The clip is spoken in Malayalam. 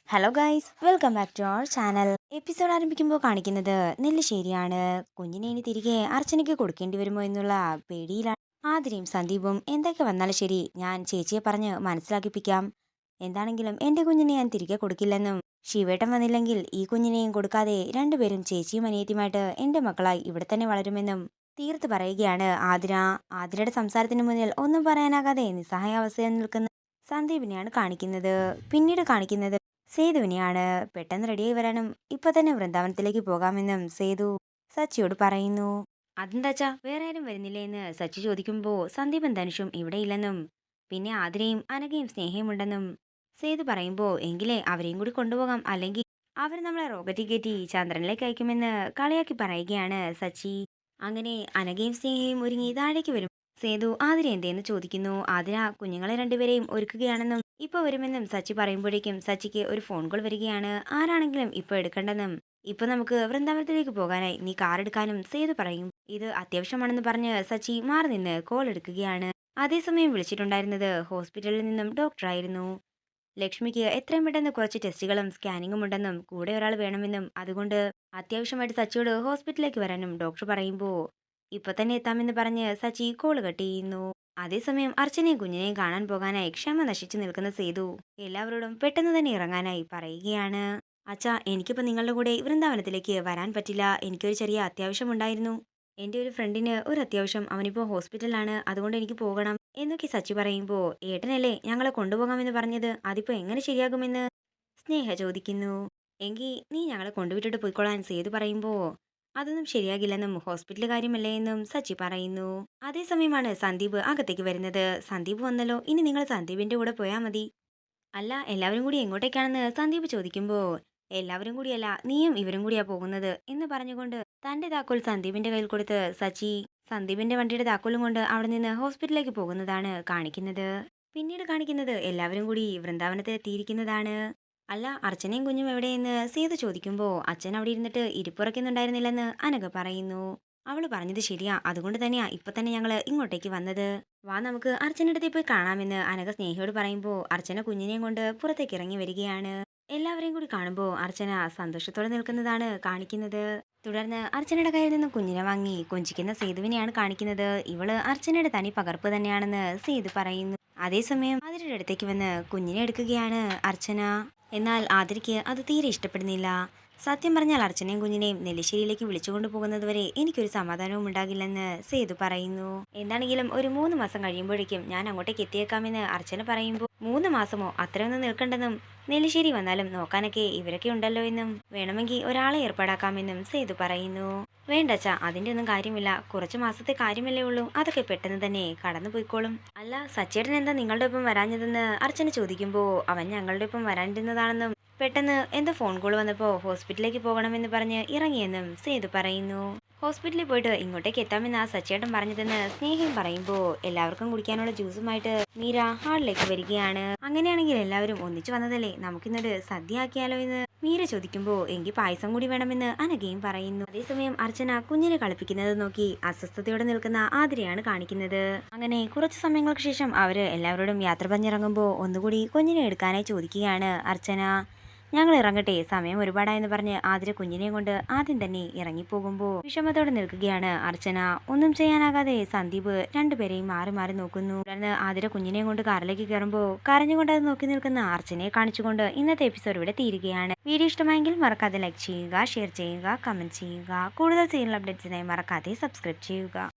Hello guys, welcome back to our channel. Episode ആരംഭിക്കുമ്പോൾ കാണിക്കുന്നത് നെല്ലിശ്ശേരിയാണ്. കുഞ്ഞിനെ ഇനി തിരികെ അർച്ചനയ്ക്ക് കൊടുക്കേണ്ടി വരുമോ എന്നുള്ള പേടിയിലാണ് ആതിരയും സന്ദീപും. എന്തൊക്കെ വന്നാലും ശരി, ഞാൻ ചേച്ചിയെ പറഞ്ഞ് മനസ്സിലാക്കിപ്പിക്കാം. എന്താണെങ്കിലും എൻ്റെ കുഞ്ഞിനെ ഞാൻ തിരികെ കൊടുക്കില്ലെന്നും ശിവേട്ടൻ വന്നില്ലെങ്കിൽ ഈ കുഞ്ഞിനെയും കൊടുക്കാതെ രണ്ടുപേരും ചേച്ചിയും അനിയത്തിയുമായിട്ട് എൻ്റെ മക്കളായി ഇവിടെ തന്നെ വളരുമെന്നും തീർത്ത് പറയുകയാണ് ആതിര. ആതിരയുടെ സംസാരത്തിന് മുന്നിൽ ഒന്നും പറയാനാകാതെ നിസ്സഹായ അവസ്ഥയിൽ നിൽക്കുന്ന സന്ദീപിനെയാണ് കാണിക്കുന്നത്. പിന്നീട് കാണിക്കുന്നത് സേതുവിനെയാണ്. പെട്ടെന്ന് റെഡിയായി വരാനും ഇപ്പൊ തന്നെ വൃന്ദാവനത്തിലേക്ക് പോകാമെന്നും സേതു സച്ചിയോട് പറയുന്നു. അതെന്താച്ചാ വേറെ ആരും വരുന്നില്ലേ എന്ന് സച്ചി ചോദിക്കുമ്പോ സന്ദീപും ധനുഷും ഇവിടെ ഇല്ലെന്നും പിന്നെ ആതിരയും അനഘയും സ്നേഹയും ഉണ്ടെന്നും സേതു പറയുമ്പോ എങ്കിലേ അവരെയും കൂടി കൊണ്ടുപോകാം, അല്ലെങ്കിൽ അവർ നമ്മളെ റോക്കറ്റിൽ കയറ്റി ചന്ദ്രനിലേക്ക് അയക്കുമെന്ന് കളിയാക്കി പറയുകയാണ് സച്ചി. അങ്ങനെ അനഘയും സ്നേഹയും ഒരുങ്ങി താഴേക്ക് വരും. സേതു ആതിര എന്തേന്ന് ചോദിക്കുന്നു. ആതിര കുഞ്ഞുങ്ങളെ രണ്ടുപേരെയും ഒരുക്കുകയാണെന്നും ഇപ്പൊ വരുമെന്നും സച്ചി പറയുമ്പോഴേക്കും സച്ചിക്ക് ഒരു ഫോൺ കോൾ വരികയാണ്. ആരാണെങ്കിലും ഇപ്പൊ എടുക്കണ്ടെന്നും ഇപ്പൊ നമുക്ക് വൃന്ദാവനത്തിലേക്ക് പോകാനായി നീ കാർ എടുക്കാനും സേതു പറയും. ഇത് അത്യാവശ്യമാണെന്ന് പറഞ്ഞ് സച്ചി മാറി നിന്ന് കോൾ എടുക്കുകയാണ്. അതേസമയം വിളിച്ചിട്ടുണ്ടായിരുന്നത് ഹോസ്പിറ്റലിൽ നിന്നും ഡോക്ടറായിരുന്നു. ലക്ഷ്മിക്ക് എത്രയും പെട്ടെന്ന് കുറച്ച് ടെസ്റ്റുകളും സ്കാനിങ്ങും ഉണ്ടെന്നും കൂടെ ഒരാൾ വേണമെന്നും അതുകൊണ്ട് അത്യാവശ്യമായിട്ട് സച്ചിയോട് ഹോസ്പിറ്റലിലേക്ക് വരാനും ഡോക്ടർ പറയുമ്പോൾ ഇപ്പൊ തന്നെ എത്താമെന്ന് പറഞ്ഞ് സച്ചി കോള് കട്ട് ചെയ്യുന്നു. അതേസമയം അർച്ചനയും കുഞ്ഞിനെയും കാണാൻ പോകാനായി ക്ഷമ നശിച്ചു നിൽക്കുന്ന സേതു എല്ലാവരോടും പെട്ടെന്ന് തന്നെ ഇറങ്ങാനായി പറയുകയാണ്. അച്ഛാ, എനിക്കിപ്പോ നിങ്ങളുടെ കൂടെ വൃന്ദാവനത്തിലേക്ക് വരാൻ പറ്റില്ല. എനിക്കൊരു ചെറിയ അത്യാവശ്യമുണ്ടായിരുന്നു. എൻ്റെ ഒരു ഫ്രണ്ടിന് ഒരു അത്യാവശ്യം, അവനിപ്പോ ഹോസ്പിറ്റലിലാണ്, അതുകൊണ്ട് എനിക്ക് പോകണം എന്നൊക്കെ സച്ചി പറയുമ്പോ ഏട്ടനല്ലേ ഞങ്ങളെ കൊണ്ടുപോകാമെന്ന് പറഞ്ഞത്, അതിപ്പോ എങ്ങനെ ശരിയാകുമെന്ന് സ്നേഹ ചോദിക്കുന്നു. എങ്കിൽ നീ ഞങ്ങളെ കൊണ്ടുവിട്ടിട്ട് പോയിക്കൊള്ളാൻ സേതു പറയുമ്പോ അതൊന്നും ശരിയാകില്ലെന്നും ഹോസ്പിറ്റൽ കാര്യമല്ലേ എന്നും സച്ചി പറയുന്നു. അതേസമയമാണ് സന്ദീപ് അകത്തേക്ക് വരുന്നത്. സന്ദീപ് വന്നല്ലോ, ഇനി നിങ്ങൾ സന്ദീപിന്റെ കൂടെ പോയാൽ മതി. അല്ല, എല്ലാവരും കൂടി എങ്ങോട്ടേക്കാണെന്ന് സന്ദീപ് ചോദിക്കുമ്പോ എല്ലാവരും കൂടിയല്ല, നീയും ഇവരും കൂടിയാ പോകുന്നത് എന്ന് പറഞ്ഞുകൊണ്ട് തന്റെ താക്കോൽ സന്ദീപിന്റെ കയ്യിൽ കൊടുത്ത് സച്ചി സന്ദീപിന്റെ വണ്ടിയുടെ താക്കോലും കൊണ്ട് അവിടെ നിന്ന് ഹോസ്പിറ്റലിലേക്ക് പോകുന്നതാണ് കാണിക്കുന്നത്. പിന്നീട് കാണിക്കുന്നത് എല്ലാവരും കൂടി വൃന്ദാവനത്തിൽ എത്തിയിരിക്കുന്നതാണ്. അല്ല, അർച്ചനയും കുഞ്ഞും എവിടെയെന്ന് സേതു ചോദിക്കുമ്പോ അച്ഛൻ അവിടെ ഇരുന്നിട്ട് ഇരിപ്പുറയ്ക്കുന്നുണ്ടായിരുന്നില്ലെന്ന് അനഘ പറയുന്നു. അവള് പറഞ്ഞത് ശരിയാ, അതുകൊണ്ട് തന്നെയാ ഇപ്പൊ തന്നെ ഞങ്ങള് ഇങ്ങോട്ടേക്ക് വന്നത്. വാ, നമുക്ക് അർച്ചനടുത്ത് പോയി കാണാമെന്ന് അനഘ സ്നേഹയോട് പറയുമ്പോ അർച്ചന കുഞ്ഞിനെയും കൊണ്ട് പുറത്തേക്ക് ഇറങ്ങി വരികയാണ്. എല്ലാവരെയും കൂടി കാണുമ്പോൾ അർച്ചന സന്തോഷത്തോടെ നിൽക്കുന്നതാണ് കാണിക്കുന്നത്. തുടർന്ന് അർച്ചനയുടെ കയ്യിൽ നിന്നും കുഞ്ഞിനെ വാങ്ങി കൊഞ്ചിക്കുന്ന സേതുവിനെയാണ് കാണിക്കുന്നത്. ഇവള് അർച്ചനയുടെ തനി പകർപ്പ് തന്നെയാണെന്ന് സേതു പറയുന്നു. അതേസമയം ആതിരയുടെ അടുത്തേക്ക് വന്ന് കുഞ്ഞിനെ എടുക്കുകയാണ് അർച്ചന. എന്നാൽ ആതിരയ്ക്ക് അത് തീരെ ഇഷ്ടപ്പെടുന്നില്ല. സത്യം പറഞ്ഞാൽ അർച്ചനയും കുഞ്ഞിനെയും നെല്ലിശ്ശേരിയിലേക്ക് വിളിച്ചുകൊണ്ടു പോകുന്നതുവരെ എനിക്കൊരു സമാധാനവും ഉണ്ടാകില്ലെന്ന് സേതു പറയുന്നു. എന്താണെങ്കിലും ഒരു 3 മാസം കഴിയുമ്പോഴേക്കും ഞാൻ അങ്ങോട്ടേക്ക് എത്തിയേക്കാമെന്ന് അർച്ചന പറയുമ്പോൾ 3 മാസമോ, അത്രയൊന്നും നിൽക്കണ്ടെന്നും നെല്ലിശ്ശേരി വന്നാലും നോക്കാനൊക്കെ ഇവരൊക്കെ ഉണ്ടല്ലോ എന്നും വേണമെങ്കിൽ ഒരാളെ ഏർപ്പാടാക്കാമെന്നും സേതു പറയുന്നു. വേണ്ടച്ചാ, അതിന്റെ ഒന്നും കാര്യമില്ല, കുറച്ചു മാസത്തെ കാര്യമല്ലേ ഉള്ളൂ, അതൊക്കെ പെട്ടെന്ന് തന്നെ കടന്നു പോയിക്കോളും. അല്ല, സച്ചേട്ടൻ എന്താ നിങ്ങളുടെ ഒപ്പം വരാഞ്ഞതെന്ന് അർച്ചന ചോദിക്കുമ്പോൾ അവൻ ഞങ്ങളുടെ ഒപ്പം വരാനിരുന്നതാണെന്നും പെട്ടെന്ന് എന്തോ ഫോൺ കോൾ വന്നപ്പോൾ ഹോസ്പിറ്റലിലേക്ക് പോകണമെന്ന് പറഞ്ഞ് ഇറങ്ങിയെന്നും സേതു പറയുന്നു. ഹോസ്പിറ്റലിൽ പോയിട്ട് ഇങ്ങോട്ടേക്ക് എത്താമെന്ന് ആ സച്ചേട്ടൻ പറഞ്ഞതെന്ന് സ്നേഹയും പറയുമ്പോൾ എല്ലാവർക്കും കുടിക്കാനുള്ള ജ്യൂസുമായിട്ട് മീര ഹാളിലേക്ക് വരികയാണ്. അങ്ങനെയാണെങ്കിൽ എല്ലാവരും ഒന്നിച്ചു വന്നതല്ലേ, നമുക്കിന്നൊരു സദ്യ ആക്കിയാലോ എന്ന് മീര ചോദിക്കുമ്പോൾ എങ്കിൽ പായസം കൂടി വേണമെന്ന് അനഘയും പറയുന്നു. അതേസമയം അർച്ചന കുഞ്ഞിനെ കളിപ്പിക്കുന്നത് നോക്കി അസ്വസ്ഥതയോടെ നിൽക്കുന്ന ആതിരയാണ് കാണിക്കുന്നത്. അങ്ങനെ കുറച്ചു സമയങ്ങൾക്ക് ശേഷം അവര് എല്ലാവരോടും യാത്ര പറഞ്ഞിറങ്ങുമ്പോൾ ഒന്നുകൂടി കുഞ്ഞിനെ എടുക്കാനായി ചോദിക്കുകയാണ് അർച്ചന. ഞങ്ങൾ ഇറങ്ങട്ടെ, സമയം ഒരുപാടായെന്ന് പറഞ്ഞ് ആതിര കുഞ്ഞിനെയും കൊണ്ട് ആദ്യം തന്നെ ഇറങ്ങിപ്പോകുമ്പോൾ വിഷമത്തോടെ നിൽക്കുകയാണ് അർച്ചന. ഒന്നും ചെയ്യാനാകാതെ സന്ദീപ് രണ്ടുപേരെയും മാറി മാറി നോക്കുന്നു. തുടർന്ന് ആതിര കുഞ്ഞിനെയും കൊണ്ട് കാറിലേക്ക് കയറുമ്പോൾ കരഞ്ഞുകൊണ്ട് അത് നോക്കി നിൽക്കുന്ന അർച്ചനയെ കാണിച്ചുകൊണ്ട് ഇന്നത്തെ എപ്പിസോഡ് ഇവിടെ തീരുകയാണ്. വീഡിയോ ഇഷ്ടമായെങ്കിൽ മറക്കാതെ ലൈക്ക് ചെയ്യുക, ഷെയർ ചെയ്യുക, കമന്റ് ചെയ്യുക. കൂടുതൽ സീരിയൽ അപ്ഡേറ്റ്സിനായി മറക്കാതെ സബ്സ്ക്രൈബ് ചെയ്യുക.